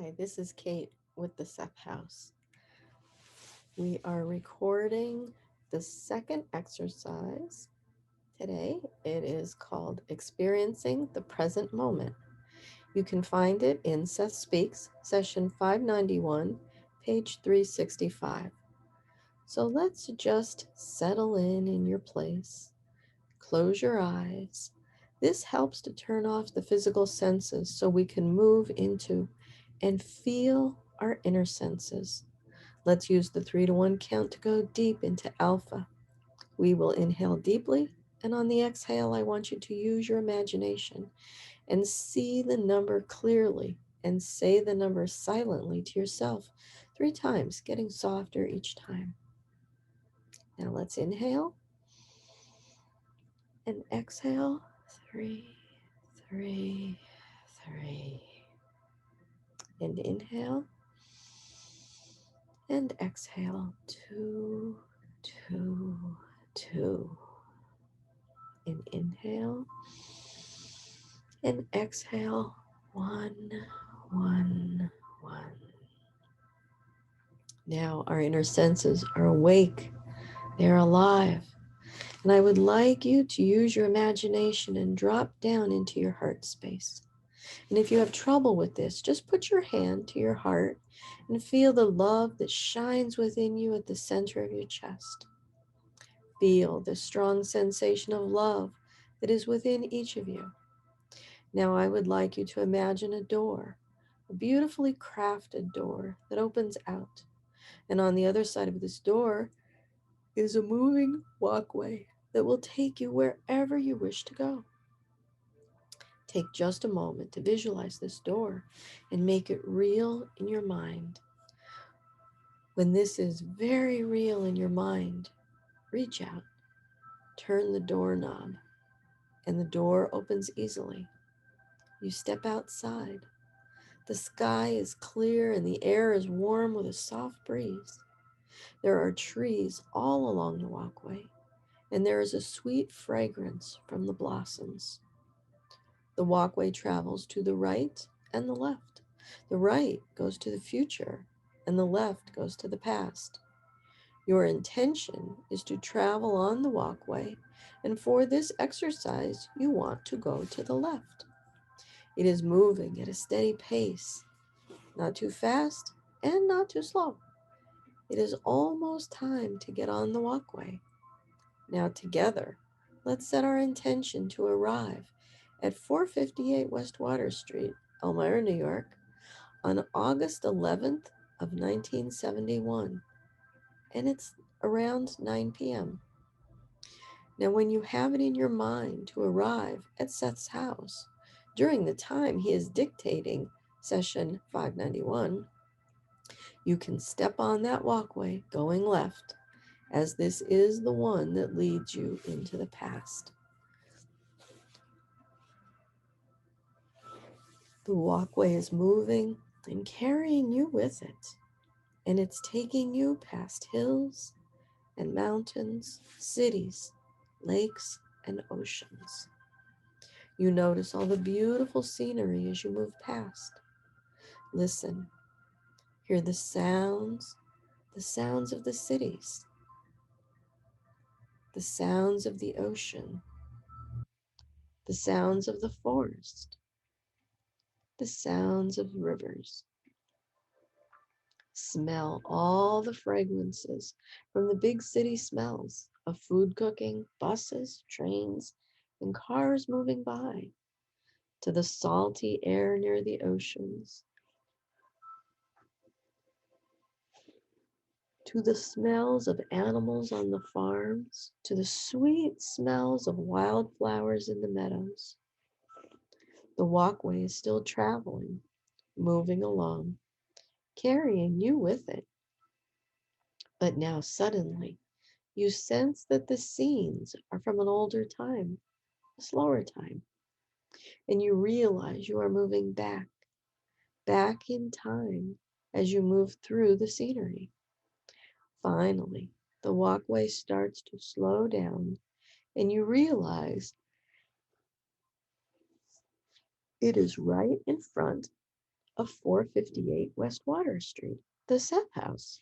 Hi, this is Kate with the Seth House. We are recording the second exercise today. It is called Experiencing the Present Moment. You can find it in Seth Speaks, session 591, page 365. So let's just settle in your place. Close your eyes. This helps to turn off the physical senses so we can move into and feel our inner senses. Let's use the 3 to 1 count to go deep into alpha. We will inhale deeply, and on the exhale, I want you to use your imagination and see the number clearly and say the number silently to yourself 3 times, getting softer each time. Now let's inhale and exhale. 3, 3, 3. And inhale and exhale. 2, 2, 2. And inhale and exhale. 1, 1, 1. Now our inner senses are awake. They're alive. And I would like you to use your imagination and drop down into your heart space. And if you have trouble with this, just put your hand to your heart and feel the love that shines within you at the center of your chest. Feel the strong sensation of love that is within each of you. Now I would like you to imagine a door, a beautifully crafted door that opens out. And on the other side of this door is a moving walkway that will take you wherever you wish to go. Take just a moment to visualize this door and make it real in your mind. When this is very real in your mind, reach out, turn the doorknob, and the door opens easily. You step outside. The sky is clear and the air is warm with a soft breeze. There are trees all along the walkway, and there is a sweet fragrance from the blossoms. The walkway travels to the right and the left. The right goes to the future, and the left goes to the past. Your intention is to travel on the walkway, and for this exercise, you want to go to the left. It is moving at a steady pace, not too fast and not too slow. It is almost time to get on the walkway. Now together, let's set our intention to arrive at 458 West Water Street, Elmira, New York, on August 11th of 1971, and it's around 9 p.m. Now, when you have it in your mind to arrive at Seth's house during the time he is dictating session 591, you can step on that walkway going left, as this is the one that leads you into the past. The walkway is moving and carrying you with it, and it's taking you past hills and mountains, cities, lakes, and oceans. You notice all the beautiful scenery as you move past. Listen, hear the sounds of the cities, the sounds of the ocean, the sounds of the forest, the sounds of rivers. Smell all the fragrances from the big city smells of food cooking, buses, trains, and cars moving by, to the salty air near the oceans, to the smells of animals on the farms, to the sweet smells of wildflowers in the meadows. The walkway is still traveling, moving along, carrying you with it. But now suddenly, you sense that the scenes are from an older time, a slower time, and you realize you are moving back in time as you move through the scenery. Finally, the walkway starts to slow down, and you realize it is right in front of 458 West Water Street, the Seth house.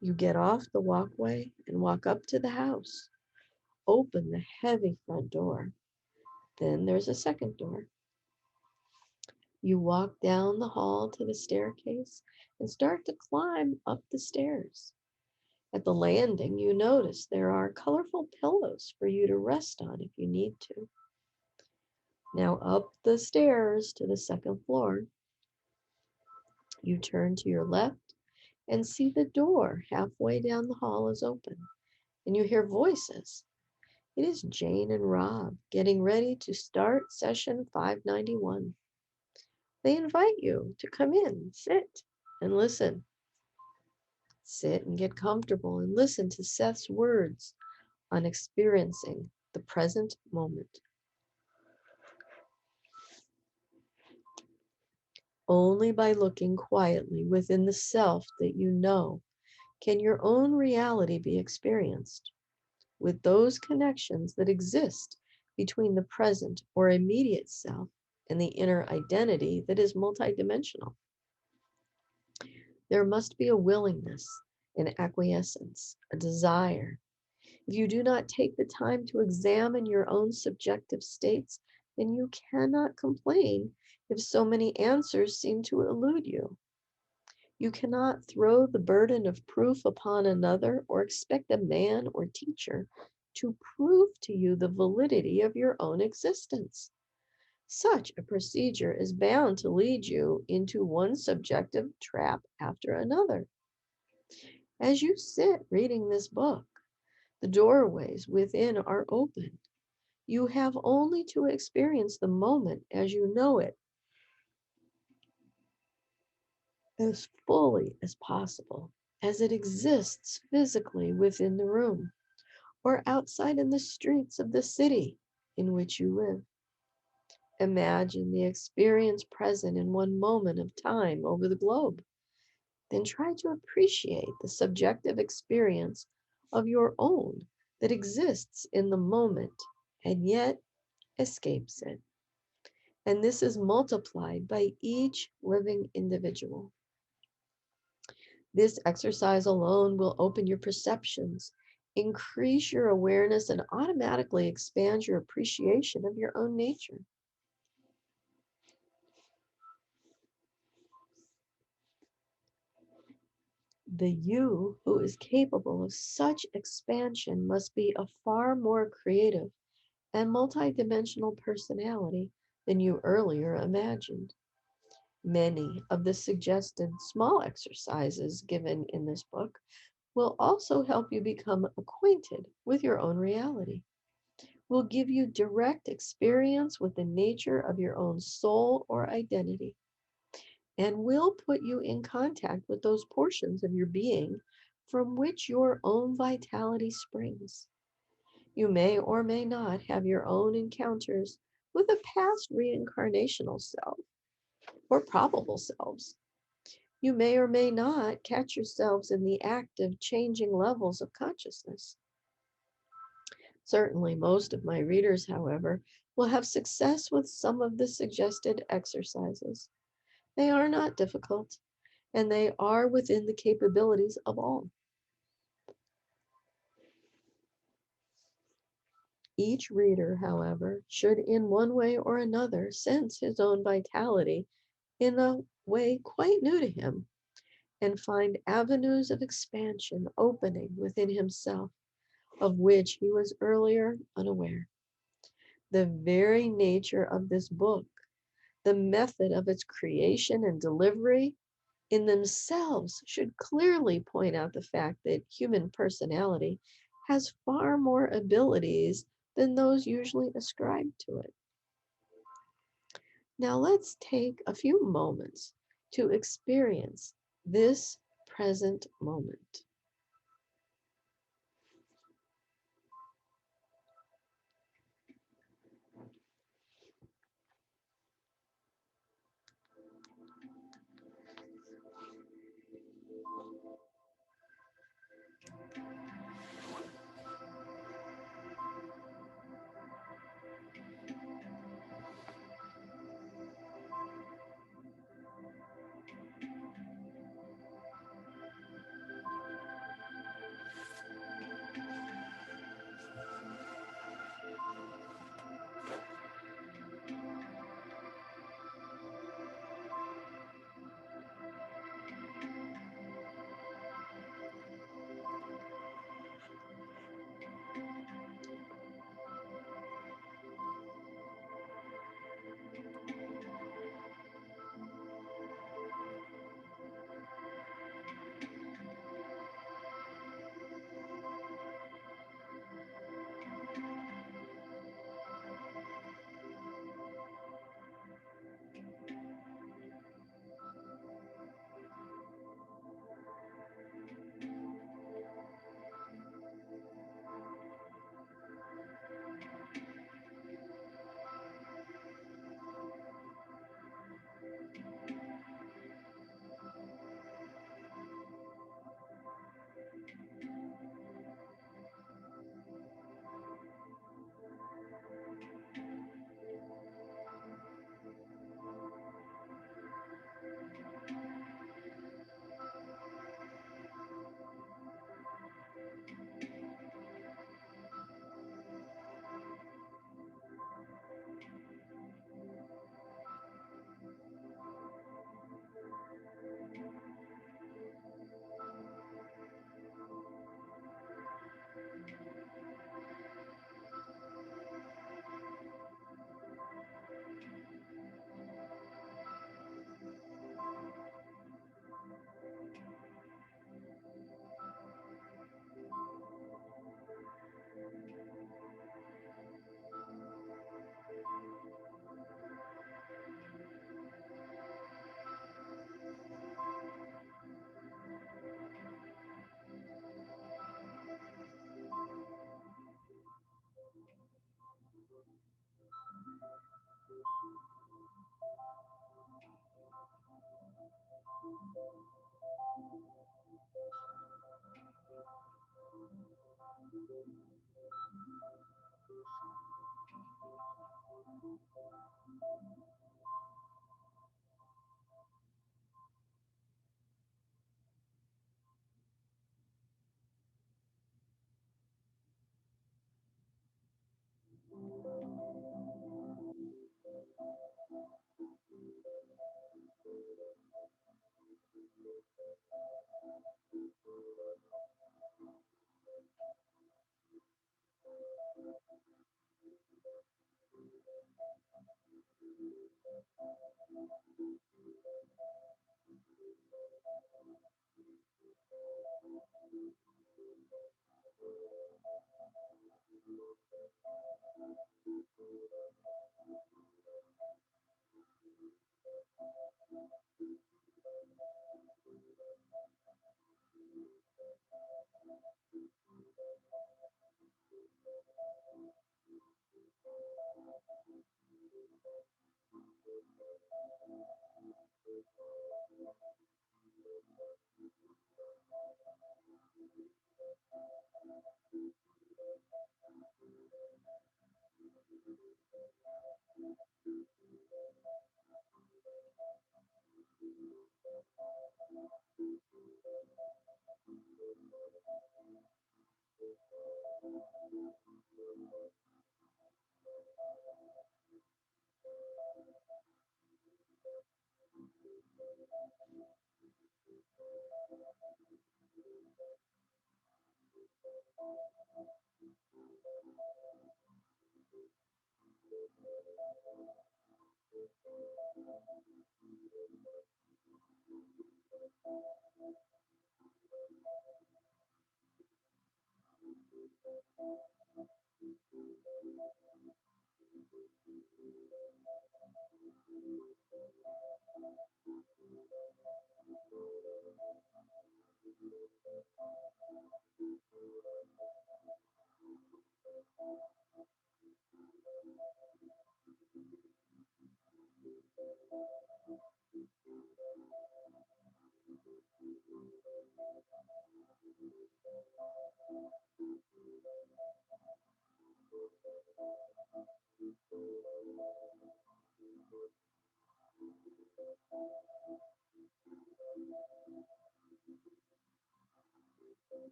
You get off the walkway and walk up to the house. Open the heavy front door. Then there's a second door. You walk down the hall to the staircase and start to climb up the stairs. At the landing, you notice there are colorful pillows for you to rest on if you need to. Now up the stairs to the second floor. You turn to your left and see the door halfway down the hall is open, and you hear voices. It is Jane and Rob getting ready to start session 591. They invite you to come in, sit, and listen. Sit and get comfortable and listen to Seth's words on experiencing the present moment. Only by looking quietly within the self that you know can your own reality be experienced, with those connections that exist between the present or immediate self and the inner identity that is multidimensional. There must be a willingness, an acquiescence, a desire. If you do not take the time to examine your own subjective states, then you cannot complain if so many answers seem to elude you. You cannot throw the burden of proof upon another or expect a man or teacher to prove to you the validity of your own existence. Such a procedure is bound to lead you into one subjective trap after another. As you sit reading this book, the doorways within are open. You have only to experience the moment as you know it as fully as possible, as it exists physically within the room or outside in the streets of the city in which you live. Imagine the experience present in one moment of time over the globe. Then try to appreciate the subjective experience of your own that exists in the moment and yet escapes it. And this is multiplied by each living individual. This exercise alone will open your perceptions, increase your awareness, and automatically expand your appreciation of your own nature. The you who is capable of such expansion must be a far more creative and multidimensional personality than you earlier imagined. Many of the suggested small exercises given in this book will also help you become acquainted with your own reality, will give you direct experience with the nature of your own soul or identity, and will put you in contact with those portions of your being from which your own vitality springs. You may or may not have your own encounters with a past reincarnational self or probable selves. You may or may not catch yourselves in the act of changing levels of consciousness. Certainly, most of my readers, however, will have success with some of the suggested exercises. They are not difficult, and they are within the capabilities of all. Each reader, however, should in one way or another sense his own vitality in a way quite new to him and find avenues of expansion opening within himself of which he was earlier unaware. The very nature of this book, the method of its creation and delivery, in themselves should clearly point out the fact that human personality has far more abilities than those usually ascribed to it. Now let's take a few moments to experience this present moment.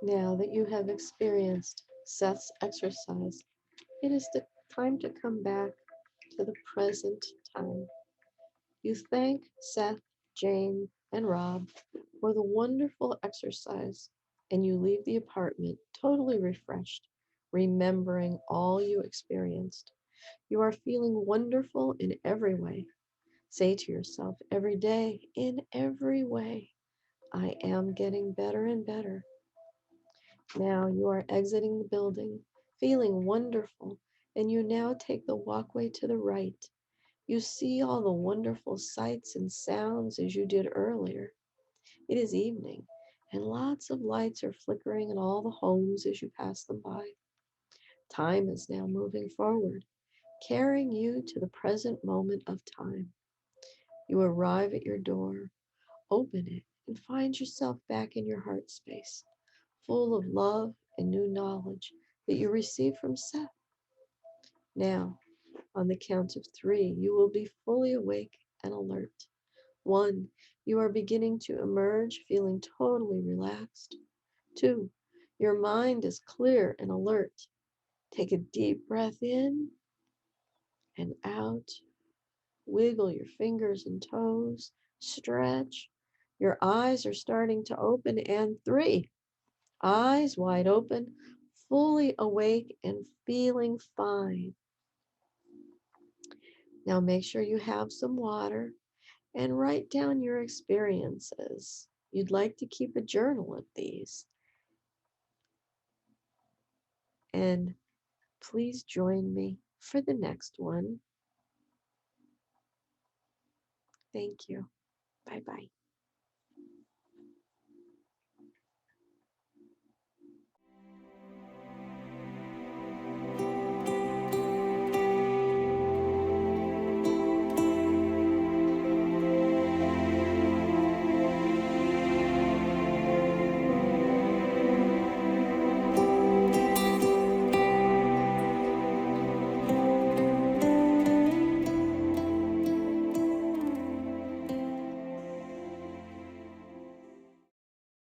Now that you have experienced Seth's exercise, it is the time to come back to the present time. You thank Seth, Jane, and Rob for the wonderful exercise, and you leave the apartment totally refreshed, remembering all you experienced. You are feeling wonderful in every way. Say to yourself every day, in every way, I am getting better and better. Now you are exiting the building, feeling wonderful, and you now take the walkway to the right. You see all the wonderful sights and sounds as you did earlier. It is evening, and lots of lights are flickering in all the homes as you pass them by. Time is now moving forward, carrying you to the present moment of time. You arrive at your door, open it, and find yourself back in your heart space, full of love and new knowledge that you received from Seth. Now, on the count of three, you will be fully awake and alert. One, you are beginning to emerge feeling totally relaxed. Two, your mind is clear and alert. Take a deep breath in and out. Wiggle your fingers and toes. Stretch. Your eyes are starting to open. And three, eyes wide open, fully awake and feeling fine. Now make sure you have some water and write down your experiences. You'd like to keep a journal of these. And please join me for the next one. Thank you. Bye bye.